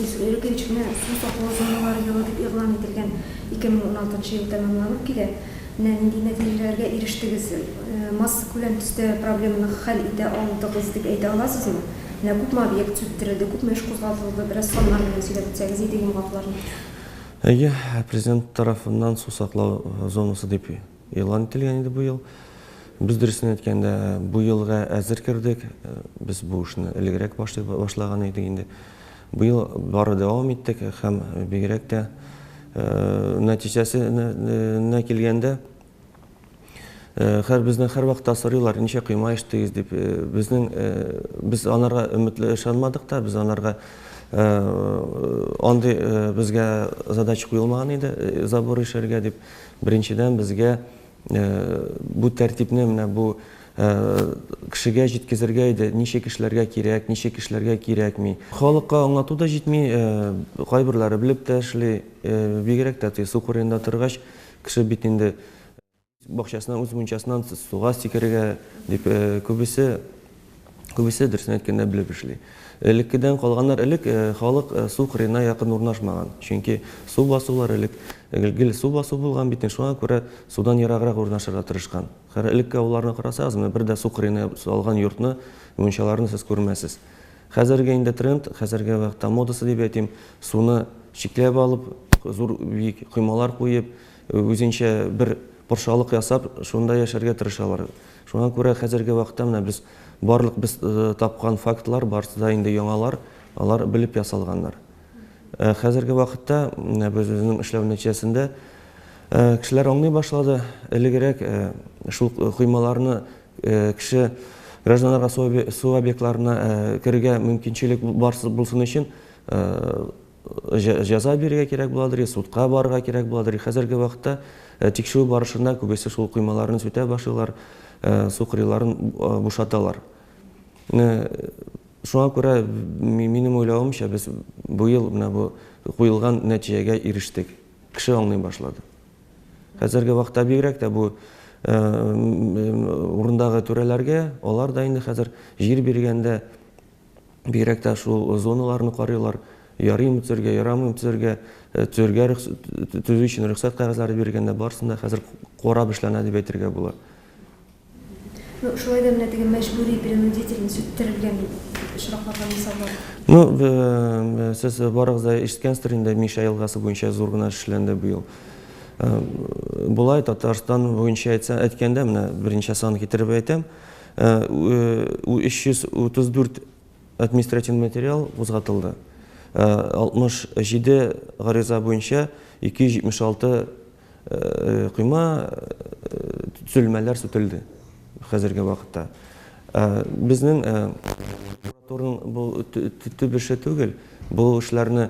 Ülkede su saqlao zonaları yılı dep e'lon etilgan 2016-yıl tamamlanıp kile. Nendii neticelerge eriştiniz? Massa ko'lam tusda problemani hal eta oldingiz deb ayta olasizmi? Ko'pmi obyekt sudtirildi, ko'pmi ish qo'zg'atildi? Biraz sonlar bilan söylab o'tsangiz degan gaplarni. Президент tarafından su saqlao zonасы deb e'lon etilgan edi bu yil. Biz durustini aytganda bu yilga azir kirdik. Biz bu ishni ilgariroq boshlagan edik endi. Bu yil bari davom etdik ham begiroq da natijasine kelganda bizni har vaqt tasvirlar necha quyma ishdingiz deb biz onlarga umidli ishonmadik da biz onlarga onday bizga задача qo'yilmagan edi zabor ishlarga deb birinchidan bizga bu tartibni mana bu kishiga yetkazirga edi necha kishilarga kerak necha kishilarga kerakmi xalqqa anglatuda yetmay qaybirlari bilib tashli begiroq da suv qo'rinda turg'ach kishi bitindi bog'chasidan o'z munchasidan suvga sekirga deb ko'bisi durustini aytganda bilib ishli ilikkidan qolganlar ilik xalq suv qo'rina yaqin o'rnashmagan chunki suv bosuvlar ilgil suv bosuv bo'lgan bitin shunga ko'ra suvdan yiroqroq o'rnashishga tirishgan har ilikka ularni qarasangiz birda suv qo'rina solgan yurtni munchalarni siz ko'rmaysiz hozirgi endi trend hozirgi vaqtda modasi deb aytayim suvni cheklab olib zo'r biik quymalar qo'yib o'zincha bir porshoqlik yasab shunda yasharga tirishadilar shunga ko'ra hozirgi vaqtda mana biz topgan faktlar barsida endi yangilar ular bilib yasalganlar hozirgi vaqtda bizning ishlav natijasida kishilar anglay boshladi ilgariroq shu quymalarni kishi gражданlarga suv obyektlarini kirishga mumkinchilik bo'lsin uchun jazo berishga kerak bo'ladi sudga borishga kerak bo'ladi hozirgi vaqtda tekshiruv borishida ko'pisi shu quymalarni suta boshlaydilar suv quyilarini bo'shatadilar shunga ko'ra mening o'ylavimcha biz bu yil mana bu qo'yilgan natijaga erishdik kishi anglay boshladi hozirgi vaqtda begiroqda bu o'rindagi to'ralarga ular da endi hozir yer berganda begiroqda shu zonalarni qaraylar yarim metrga to'rga tuzish uchun ruxsat qog'ozlari berganda barsida hozir qo'rab ishlanadi deb aytishga bo'ladi Şurada degan majburiy принудительный sudtirilgan ishroqlardan misollar. Siz borig'izda eshitgansizlar endi Misha yilg'asi bo'yicha zo'rgina ishlandi bu yil. Bulay Tatariston bo'yicha aytganda mana birinchi sonni keltirib aytam. 334 administrativ material qo'zg'atildi. 67 g'ariza bo'yicha 276 quyma tuzilmalar so'tildi. Hozirgi vaqtda bizning bu tub ishi tugul bu ishlarni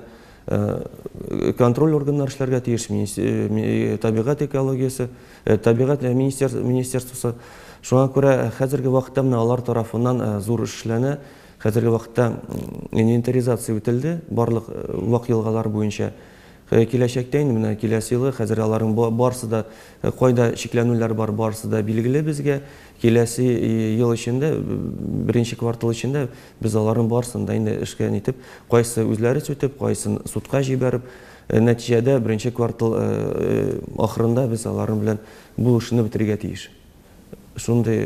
kontrol organlari ishlarga tegishli tabiat ekologiyasi tabiat ministerstvosi shunga ko'ra hozirgi vaqtda ular tarafidan zo'r ishlarni hozirgi vaqtda inventarizatsiya o'tildi barliq vaqt yilg'alari bo'yicha kelajakda endi mana kelasi yili hozir ularning borsida qoida cheklanuvlar bor borsida belgili bizga kelasi yil ichida birinchi kvartal ichida biz ularning borsida endi ishga netib qaysi o'zlari o'tib qaysini sudga jibarib natijada birinchi kvartal oxirida biz ularning bilan bu ishni bitirishga tegish shunday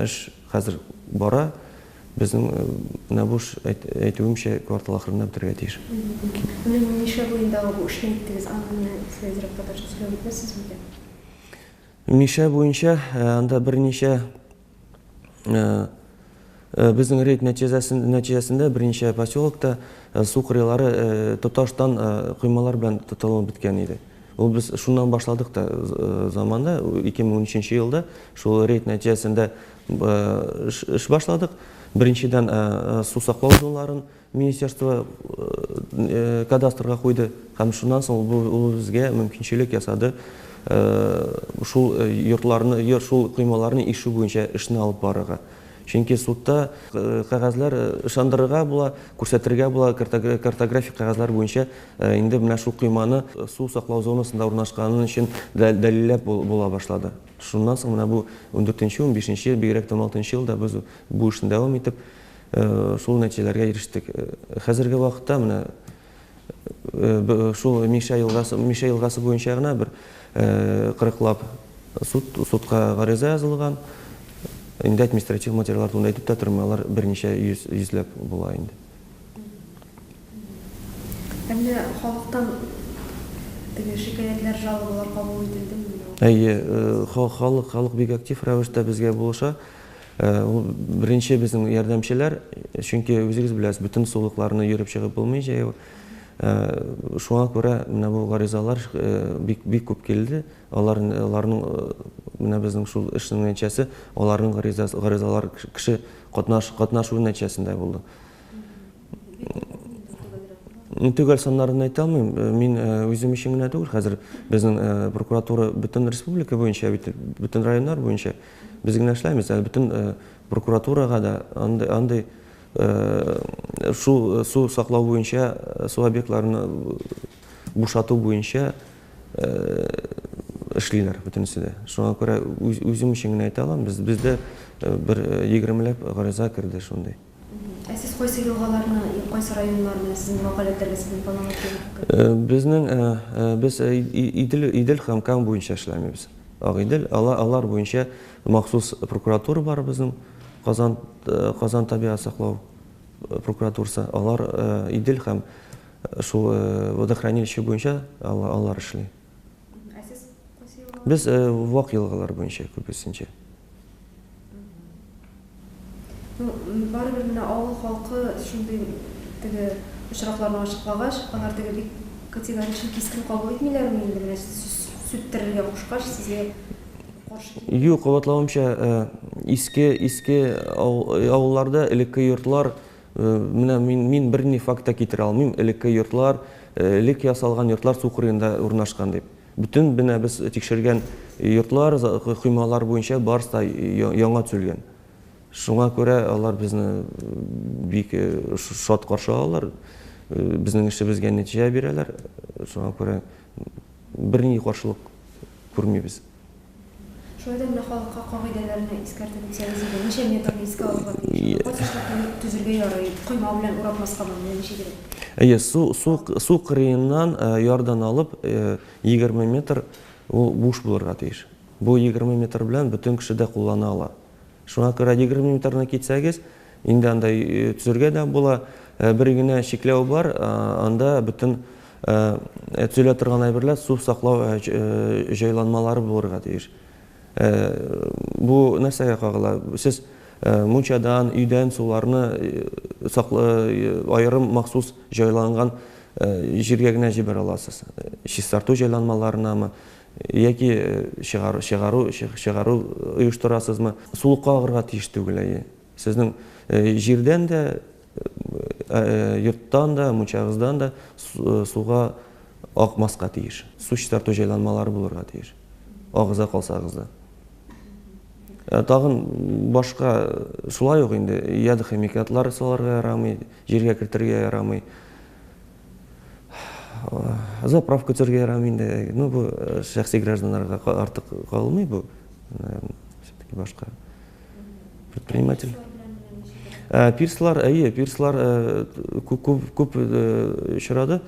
ish hozir bora bizning bu aytuvimcha kvartal oxirida bitirishga tegish Misha bo'yida bu ishni aytdingiz sizlar batafsil so'zlab o'tasizmi? Misha bo'yicha unda bir necha bizning reyd natijasida birinchi posyolokda suv qurilari to'toshdan quymalar bilan to'lib bitgan edi. Biz shundan boshladik da zamonda 2013-yilda shu reyd natijasida ish boshladik. Birinchidan suv saqlao zonalarini ministerstvo kadastrga qo'ydi. Ham shundan so'ng bu bizga mumkinchilik yasadi. Shu yurtlarni, shu quymalarni ishi bo'yicha ishni olib borishga. Chunki sudda qog'ozlar ishondirishga bo'la, ko'rsatirga bo'la, kartografik qog'ozlar bo'yicha endi mana shu quymani suv saqlao zonasida o'rnashgani uchun dalillab bo'la boshladi. Shundan so'ng mana bu 14-15-yil, begiroq 16-yilda biz bu ishni davom etib шул нәтиҗәләргә ирештек. Хәзерге вакытта менә шул Миша елгасы буенча гына бер 40лап судка гариза язылган. Инде административ материаллар турында әйтеп тә тормыйлар, берничә йөзләп була инде. Әмма халыктан теге шикаятьләр, жалобалар кабул ителдеме? Әйе, халык бик актив рәвештә безгә булыша. Ул беренче безнең ярдәмчеләр, чөнки үзегез беләсез, бөтен сулыкларны йөреп чыгып булмый җәй. Шуңа күрә менә бу гаризалар бик күп килде. Аларның менә безнең шул эшнең нәтиҗәсе, аларның гаризалар кеше катнашу нәтиҗәсендә булды. Төгәл саннарын әйтә алмыйм. Мин үзем өчен генә түгел, хәзер безнең прокуратура бөтен республика буенча, бөтен районнар буенча без генә эшләмибез, бөтен прокуратурага да андый су саклау буенча, су объектларын бушату буенча эшлиләр бөтенесе дә. Шуңа күрә үзем өчен генә әйтә алам, бездә бер 20ләп гариза кирде шундый. Сез кайсы елгаларны, кайсы районнарны сезнең вәкаләтләргә сезнең планлап Без Идел һәм Кам буенча эшләмибез. Агыйдел, алар буенча махсус прокуратура бар безнең, Казан табигать саклау прокуратурасы. Алар Идел һәм шул водохранилище буенча алар эшли. Сез кайсы елгаларны? Без вак елгалар буенча күпесенчә. Барыбер менә авыл халкы шундый теге очракларны ачыклагач, алар теге бик категорик кискен кабул итмиләрме инде менә сүттерергә кушкач сезгә каршы? Юк, кабатлавымча, иске авылларда элекке йортлар, менә мин берни факта китерә алмыйм, элекке йортлар, элек ясалган йортлар су кырыенда урнашкан дип. Бүтән менә без тикшергән йортлар, коймалар буенча барысы да яңа төзелгән. Шуңа күрә алар безне бик шат каршы алалар, безнең эшебезгә нәтиҗә бирәләр. Шуңа күрә берни каршылык күрмибез. Шулай да менә халыкка кагыйдәләрне искәртеп үтсәгез иде, ничә метрны искә алырга тиеш? Кайсы төзергә ярый, койма белән урап-маска ничә кирәк? Әйе, су кырыеннан ярдан алып 20 метр ул буш булырга тиеш. Бу 20 метр белән бөтен кеше дә куллана ала. Шуңа күрә 20 метрны китсәгез, инде андай төзергә дә була, бер генә чикләү бар, анда бөтен төзелә торган әйберләр су саклау җайланмалары булырга тиеш. Бу нәрсәгә кагыла? Сез мунчадан, өйдән суларны аерым махсус җайланган җиргә генә җибәрә аласыз. Чистарту җайланмаларынамы яки чыгару оештырасызмы? Сулыкка агырга тиеш түгел. Сезнең җирдән дә, йорттан да, мунчагыздан да суга акмаска тиеш. Су чистарту җайланмалары булырга тиеш. Агыза калсагыз да. Тагын башка шулай ук инде яды химикатлар саларга ярамый, җиргә кертергә ярамый. Заправка төзергә ярамый инде. Ну бу шәхси гражданнарга артык калмый бу. Все-таки башка предприниматель. Пирслар күп очрады.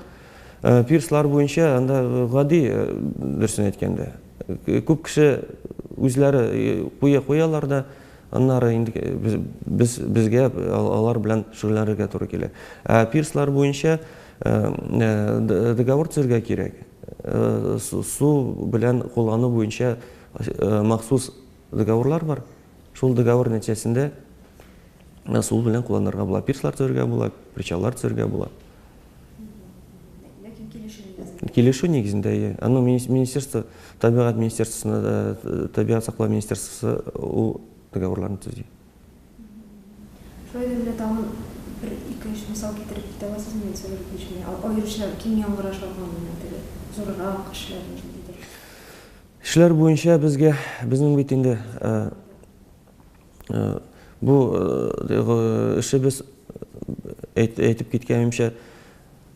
Пирслар буенча анда гади дөресен әйткәндә. Күп кеше үзләре куялар да, аннары инде безгә алар белән шөгыльләнергә туры килә. Пирслар буенча договор төзергә кирәк. Су белән куллану буенча махсус договорлар бар. Шул договор нәтиҗәсендә су белән кулланырга була. Пирслар төзергә була, причаллар төзергә була. Килешү нигезендә, аны министерство, табигать министерствосына, табигать саклау министерствосы ул договорларны төзи. Шулай да менә тагын бер ике-өч мисал китереп китә аласызмы? Мин сөйләп үтмәчмени. Аеручылар киң яңгырашкан теге зуррак эшләр диде. Эшләр буенча безнең бит инде бу эшебез әйтеп киткәнемчә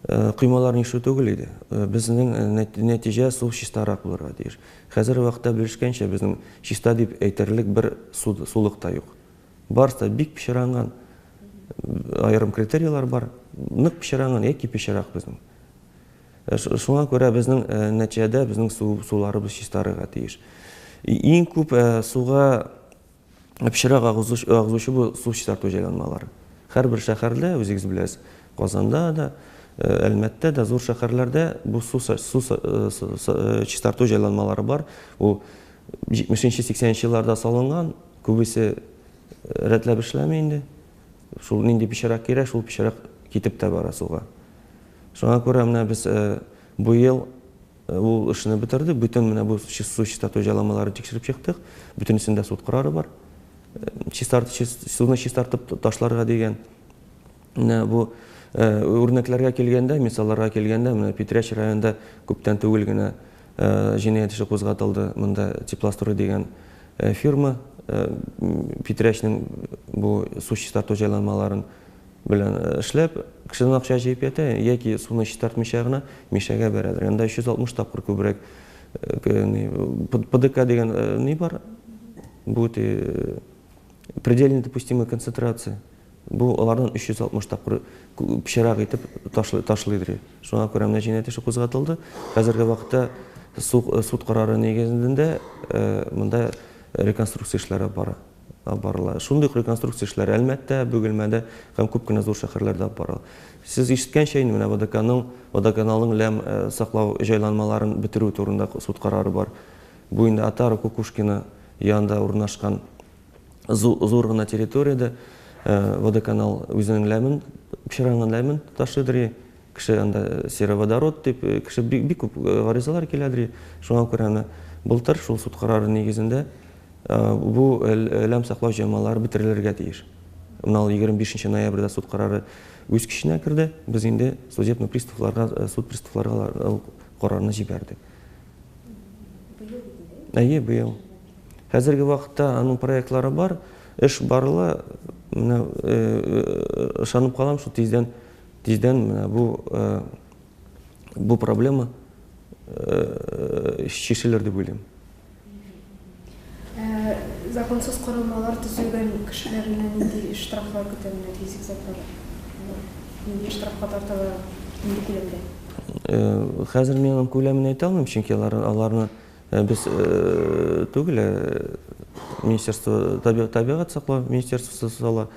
коймаларны ишу түгел иде. Безнең нәтиҗә су чистарак булырга тиеш. Хәзер вакытта белешкәнчә безнең чиста дип әйтерлек бер сулык та юк. Барысы бик пычранган. айрым критерийлар бар. Нык пешераңын яки пешерак безнең. Шуңа күрә безнең нәтиҗәдә безнең суларыбыз чистарырга тиеш. Иң күп суга пешерак агызучы бу су чистарту җайланмалары. Һәрбер шәһәрдә, үзегез биләсез, Казанда да, Әлмәттә дә, зур шәһәрләрдә бу су чистарту җайланмалары бар. Ул 70-80 елларда салынган, күбесе рәтләп эшләми инде. Шул нинди пешерак кирәк, шул пешерак китеп тә бара суга. Шуңа күрә менә без бу ел ул эшне бетердек, бүтән менә бу су чистарту җайланмаларын тикшереп чыктык. Бүтәнесендә суд карары бар. Суны чистартып ташларга дигән. Менә бу үрнәкләргә килгәндә, мисалларга килгәндә, менә Петряч районында күптән түгел генә җинаять эше кузгатылды. Монда Теплострой дигән фирма Петрячның бу су чистарту җайланмаларын белән эшләп, кешенең акча җыеп ята, яки суны чистартмыйча гына мишәгә бәрәләр. Анда 360 тапкыр күбрәк ПДК дигән ни бар? Бу предельно допустимая концентрация. Бу алардан 360 тапкыр пешерак итеп ташлыйдыр. Шуңа күрә менә җинаять эше кузгатылды. Хәзерге вакытта суд карары нигезендә монда реконструкция эшләре барыла. Шундый реконструкция эшләре Әлмәттә, Бөгелмәдә һәм күп кенә зур шәһәрләрдә барыла. Сез ишеткәнчә инде менә водоканалның ләм саклау җайланмаларын бетерү турында суд карары бар. Бу инде Атара Кукушкина янында урнашкан зур гына территорияда водоканал үзенең ләмен, пешеранган ләмен ташлыйдыр. Кеше анда сероводород дип, кеше бик күп гаризалар киләдер. Шуңа күрә былтыр шул суд карары нигезендә бу ләм саклау җайланмалары бетерелергә тиеш. Менә 25 ноябрьдә суд карары үз көченә керде. Без инде судебный приставларга, суд приставларга карарны җибәрдек. Быел. Хәзерге вакытта аның проектлары бар, эш барыла. Менә ышанып калам, шу тиздән менә бу проблема чишелер дип уйлыйм. Законсыз корылмалар төзегән кешеләрне нинди штрафлар көтә, физик затлар? Нинди штрафка тарталар, нинди күләмдә? Хәзер мен күләмен әйтә алмыйм, чөнки аларны без түгел, Министерство табигать саклау министерствосы сала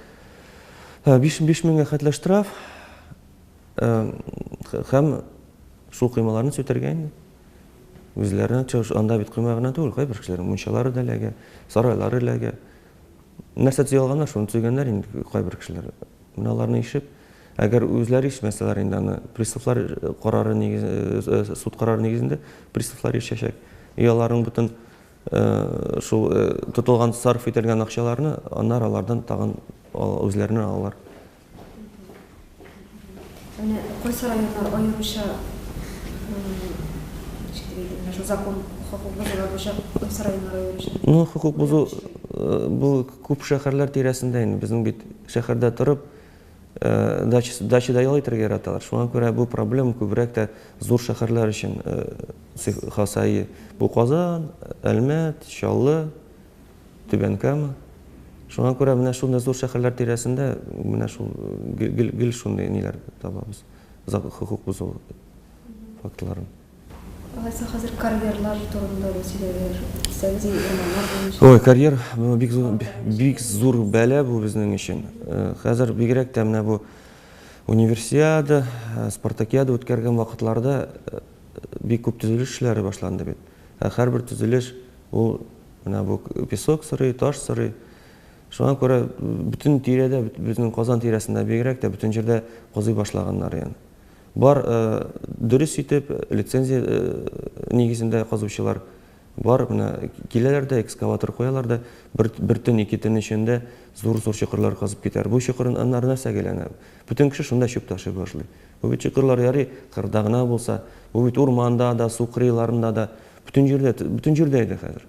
5 меңгә хәтле штраф һәм шул кыймаларны сүтәргә. Үзләренә анда бит кыйма гына түгел, кайбер кешеләр мунчалары да эләгә, сарайлары эләгә. Нәрсә төзегәннәр, шуны төзегәннәр инде кайбер кешеләр. Менә аларны ишеп, әгәр үзләре ишмәсәләр инде аны приставлар карары нигезендә, суд карары нигезендә приставлар ишәчәк. Аларның бөтен шул тотылган сарф ителгән акчаларны алардан тагын үзләренә алалар. Менә кайсы районнар аеруча закон хукук бозулар буенча кайсы районнар аеруча? Хукук бозу бу күп шәһәрләр тирәсендә инде. Безнең бит шәһәрдә торып дачада ял итәргә яраталар. Шуңа күрә бу проблема күбрәк тә зур шәһәрләр өчен хасайы. Бу Казан, Әлмәт, Чаллы, Түбән-Кама. Шуңа күрә менә шундый зур шәһәрләр тирәсендә менә шул гел шундый ниләр табабыз. Хукук бозу фактларын. Алайса хәзер карьерлар турында да сөйләрләр. Сәүди урманнар буенча. Ой, карьер бик зур бәла бу безнең өчен. Хәзер бигрәк тә менә бу универсиада, спартакиада үткәргән вакытларда бик күп төзелеш эшләре башланды бит. Һәрбер төзелеш ул менә бу песок сырый, таш сырый. Шуңа күрә бүтән тирәдә, безнең Казан тирәсендә бигрәк тә бүтән җирдә казый башлаганнар яны. Бар дөрес итеп лицензия нигезендә казучылар бар, менә киләләр дә экскаватор куялар да бер төн 2 төн эчендә зур чокырлар казып китәр. Бу чокырын аннары нәрсәгә әйләнә? Бүтән кеше шунда чүп ташый башлый. Бу бит чокырлар ярый кырда гына булса, бу бит урманда да, су кырыйларында да бүтән җирдә иде хәзер.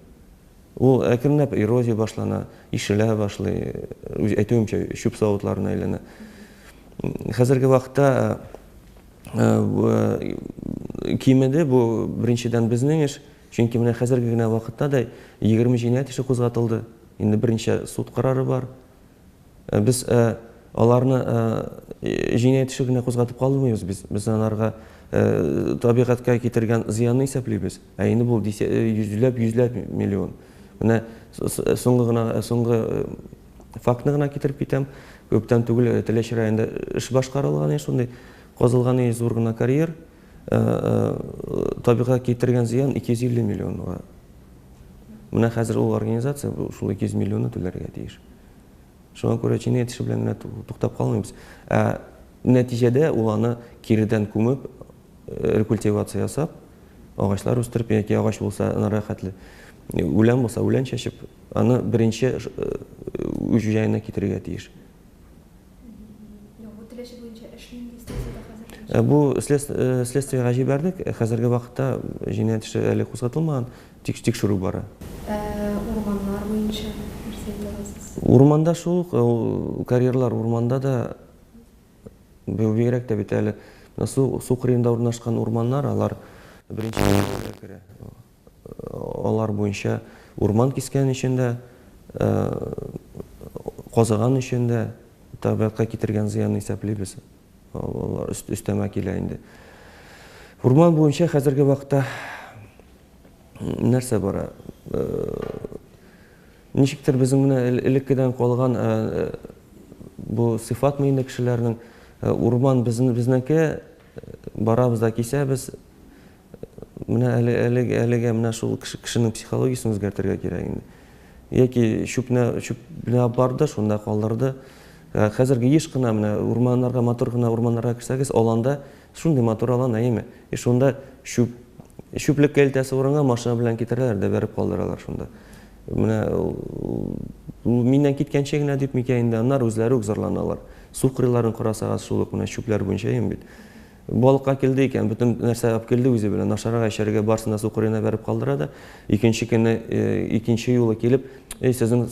Ул әкренләп эрозия башлана, ишелә башлый, әйтүемчә чүп савытларына әйләнә. Хәзерге вакытта кимеде бу беренчедән безнең эш, чөнки менә хәзерге генә вакытта да 20 җинаять эше кузгатылды. Инде беренче суд карары бар. Без аларны җинаять генә кузгатып калмыйбыз без. Без аларга табигатькә китергән зыянны исәплибез. Ә инде бу йөзләп миллион. Менә соңгы фактны гына китереп китәм. Күптән түгел Теләч районында эш башкарылган, шундый казылган зур гына карьер табигатькә китергән зыян 250 миллионга. Менә хәзер ул организация шул 200 миллионны түләргә тиеш. Шуңа күрә җинаять эше белән генә туктап калмыйбыз. Ә нәтиҗәдә ул аны киридән күмеп, рекультивация ясап, агачлар үстереп, яки агач булса аны хәтле, үлән булса үлән чәчеп, аны беренче үз җаена китерергә тиеш. Бу следствиегә җибәрдек. Хәзерге вакытта җинаять эше әле кузгатылмаган, тикшерү бара. Урманнар буенча Урманда шул карьерлар урманда да бигрәк тә бит әле су кырыенда урнашкан урманнар, алар беренче керә. Алар буенча урман кискән өчен дә, казыган өчен дә табигатькә китергән зыянны исәплибез. Алар өстәмә килә инде. Урман буенча хәзерге вакытта нәрсә бара? Ничектер безнең менә элеккедән калган бу сыйфатмы инде кешеләрнең урман безнеке барабыз да кисәбез. Менә әлегә менә шул кешенең психологиясын үзгәртергә кирәк инде. Яки чүпне барды, шунда калдырды. Хәзерге еш кына менә урманнарга, матур гына урманнарга кирсәгез, аланда шундый матур алан әйме. Шунда чүплек кәлтәсе урынга машина белән китерәләр дә бәреп калдыралар шунда. Менә миннән киткәнчә генә дип микән инде, аннар үзләре зарланалар. Су кырыйларын карасагыз шул ук менә чүпләр буенча бит. Балыкка килде икән, бөтен нәрсә алып килде үзе белән, ашарга эчәргә барсына су кырыена бәреп калдыра да, икенче юлы килеп, сезнең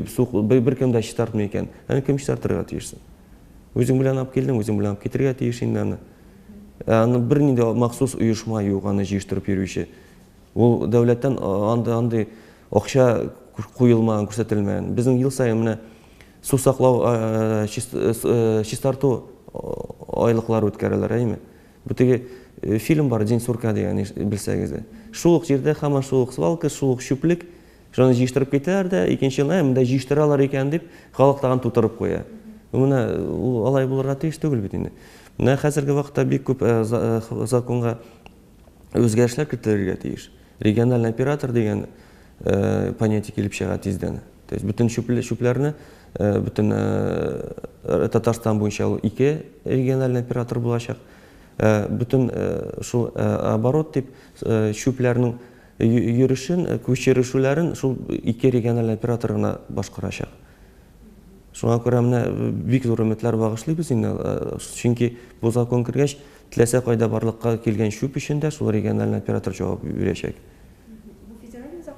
су беркем дә чистартмый икән. Кем чистартырга тиешсең? Үзең белән алып килдең, үзең белән алып китергә тиеш инде аны. Аны бернинди махсус оешма юк аны җыштырып йөрүче. Ул дәүләттән андый акча куелмаган, күрсәтелмәгән. Безнең ел саен менә су саклау, чистарту айлыклар үткәрәләр, әйме? Бу теге фильм бар, День сурка дигән, белсәгез. Шул ук җирдә һаман шул ук свалка, шул ук чүплек, шуны җыштырып китәләр дә, икенче елда монда җыштыралар икән дип, халык тагын тутырып куя. Менә ул алай булырга тиеш түгел бит инде. Менә хәзерге вакытта бик күп законга үзгәрешләр кертергә тиеш. Региональный оператор дигән понятие килеп чыга тиздән. То есть бүтән чүпләрне бүтән Татарстан буенча ул 2 региональный оператор булачак. Бүтән шул оборот дип чүпләрнең йөришен, күчерешүләрен шул 2 региональный оператор гына башкарачак. Шуңа күрә менә бик зур өметләр багышлыйбыз инде. Чөнки бу закон кергәч, теләсә кайда барлыкка килгән чүп өчен дә шул региональный оператор җавап бирәчәк.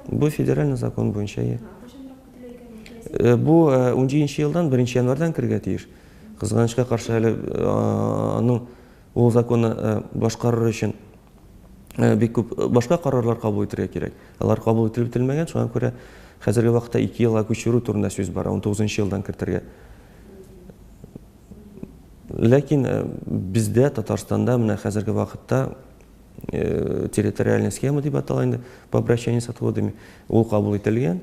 Бу федеральный закон буенча. Бу 17 елдан 1 январьдан кергә тиеш. Кызганычка каршы әле аның ул законны башкарыр өчен бик күп башка карарлар кабул итәргә кирәк. Алар кабул ителмәгән, шуңа күрә хәзерге вакытта 2 елга күчерү турында сүз бара, 19 елдан кертергә. Ләкин бездә Татарстанда менә хәзерге вакытта территориальная схема дип аталган по обращению с отходами ул кабул ителгән.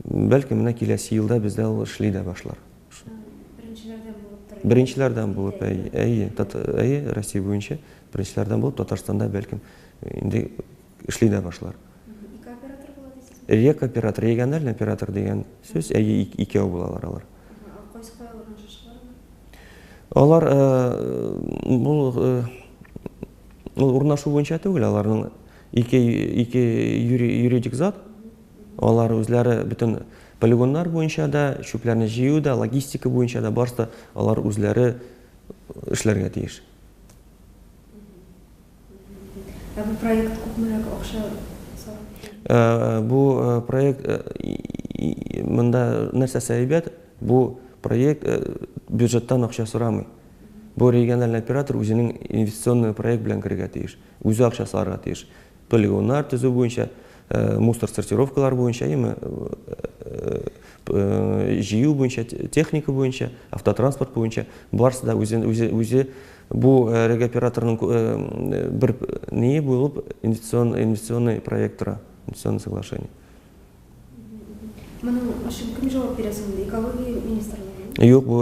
Бәлки менә киләсе елда бездә ул эшли дә башлар. Беренчеләрдән булып, әйе, Россия буенча беренчеләрдән булып Татарстанда бәлкем инде эшли дә башлар. Рек оператор, региональный оператор дигән сүз, әйе, 2 булалар алар. Алар бу урнашу буенча түгел, аларның 2 юридик зат. Алар үзләре бүтән полигоннар буенча да, чүпләрне җыю да, логистика буенча да барса, алар үзләре эшләргә тиеш. Бу проект күпмерәк акча сора? Бу проект монда нәрсә сәбәт? Бу проект бюджеттан акча сорамый. Бу региональный оператор үзенең инвестиционный проект белән кергә тиеш. Үзе акча сарга тиеш. Полигоннар төзү буенча мусор сортировкалар бойынша, жию бойынша, техника бойынша, автотранспорт бойынша барысы да өзі бұл регоператорның бір не болып инвестиционный проекттыра, инвестиционный соглашение. Мұның үшін кім жауап бересің? Экология министрлігі? Жоқ, бұл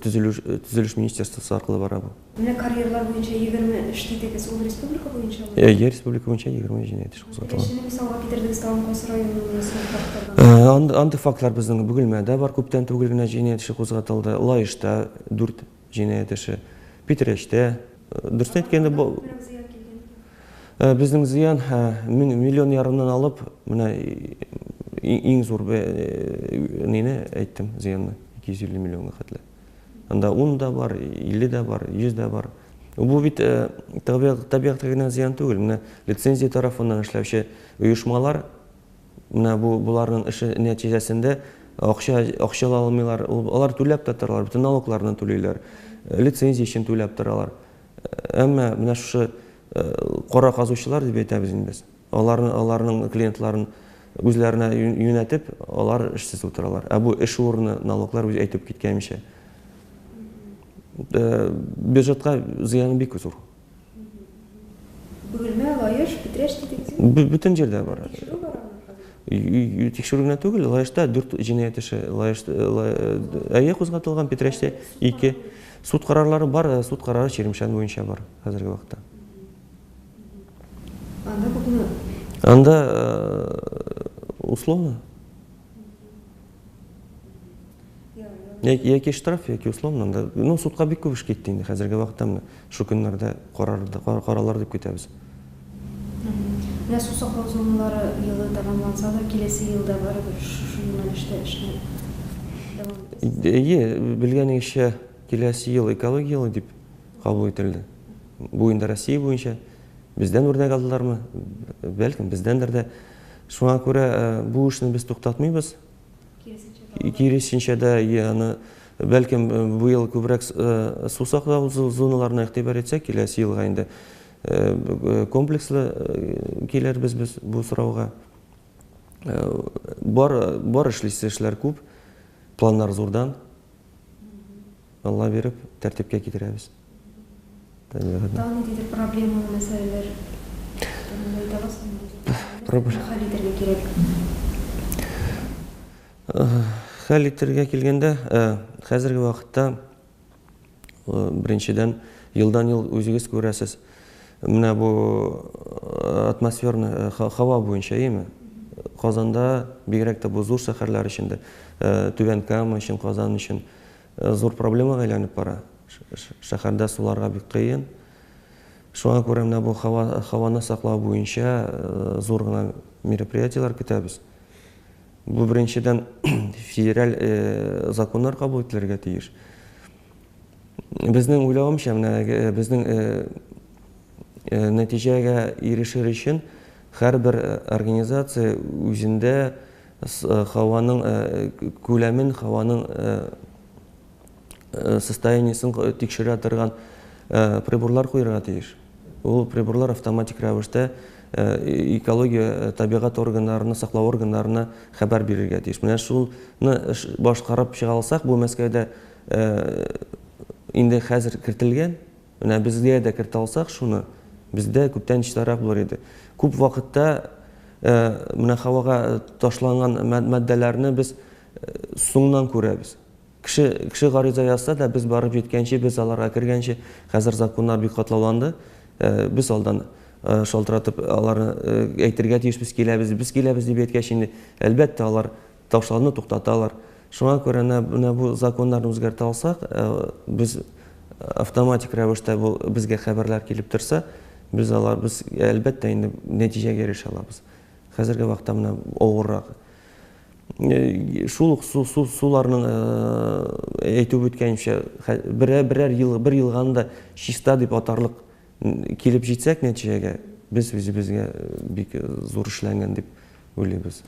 түзіліш министерствосы арқылы бара бұл. Міне карьерлар бойынша 20 штетекіз, ол республика бойынша? Республика бойынша 20 жинайты қозғатылған. Кешені мысалға Петердегі Сталын қосы районының фактордан? Анды фактлар біздің бүгілмәді бар, көптен төгілгіне жинайты қозғатылды. Лайышта 4 жинайты, Петереште. Дұрсын еткенде бұл... Біздің зиян миллион ярымнан алып, ең зор нені айттым зиянны 250 миллионға қатылы. Анда 10 да бар, 50 да бар, 100 да бар. Бұл бит табиғатқа зиян түгіл. Лицензия тарафынан ішләуші ұйышмалар, бұлардың іші нәтижесінде ақша алмайлар, олар төләп татырлар, бүтін налогларынан төлейлер, лицензия үшін төләп тұралар. Әмі шушы қора қазушылар деп айтабыз біз. Оларның клиентларын өзлеріне юнәтіп, олар ішсіз отыралар. Бұл іш орны налоглар өзі айтып кеткенмеше. Бюджетқа зияны бек зор. Бүгілме, Лайыш, Петреш детектив? Бүтін жерде бар. Текшіру бар? Текшіругіне түгіл, Лайышта 4 жинайтышы, әйе қозғатылған, Петреште 2. Суд қарарлары бар, суд қарары Черемшан бойынша бар қазіргі уақытта. Анда бұны? Анда условно. Яки штраф, яки условно. Судқа бек көп іш кетті енді қазіргі уақытта шу күндерде қаралар деп кетеміз. Міне су сақтау зоналары елі тамамланса да, келесі елді бар шұнынан ішіне давам етесіз? Білген еші келесі ел экологиялы деп қабыл етілді. Бойында Россия бойынша бізден өрнек алдылар ма? Бәлкім біздендір де. Шуңа көрі бұл ішін біз тоқтатмайбыз. Кересінше де бәлкім бұл ел көбірек су сақтау зоналарына иқтибар етсек, келесі елға енді комплекслі келер біз бұл сұрауға. Бар ішлер көп, пландар зордан. Алла беріп, тәртіпке кетіреміз. Тағы недейді проблемалы мәселелер? Халитерге керек? Халитерге келгенде, қазіргі уақытта біріншіден елдан ел өзігіз көресіз. Мына бұл атмосферны хава бойынша емі. Қазанда бигерәкті бұл зор шәһәрләр ішінде, Түбән Кама үшін, Қазан үшін зор проблема ғайланып бара. Шәһәрдә суларға бик қиын. Шуңа күрә менә бұл хаваны саклау бойынша зор гына мероприятиялар көтәбез. Бұл біріншіден федераль законнар кабул ителергә тиеш. Безнең уйлавымча, безнең нәтижәгә ирешер өчен һәрбер организация үзендә хаваның күләмен, хаваның состояниесін тикшерә торган приборлар куярга тиеш. Ул приборлар автоматик рәвештә экология, табигать органнарына, саклау органнарына хәбәр бирергә тиеш. Менә шулны башкарып чыга алсак, бу мәскәүдә инде хәзер кертелгән. Менә безгә дә кертә алсак, шуны бездә күптән читарак булыр иде. Күп вакытта менә һавага ташланган матдәләрне без соңнан күрәбез. Кеше гариза язса да, біз барып жеткенше, біз аларға кіргенше, қазір законнар бик катлауланды. Біз алдан шалтыратып, аларны әйтергә тиеш біз келәбез деп әйткәч, инде әлбәттә алар ташлауны туктаталар. Шуңа күрә бу законнарны үзгәртә алсак, біз автоматик рәвештә безгә хәбәрләр килеп торса, біз әлбәттә инде нәтиҗәгә ирешә алабыз. Хәзерге вакытта менә авыррак. Шул суларның әйтеп үткәнчә, бір елганда чиста дип атарлык килеп җитсәк нәтиҗәгә, біз үзебезгә бик зур эшләнгән дип уйлыйбыз.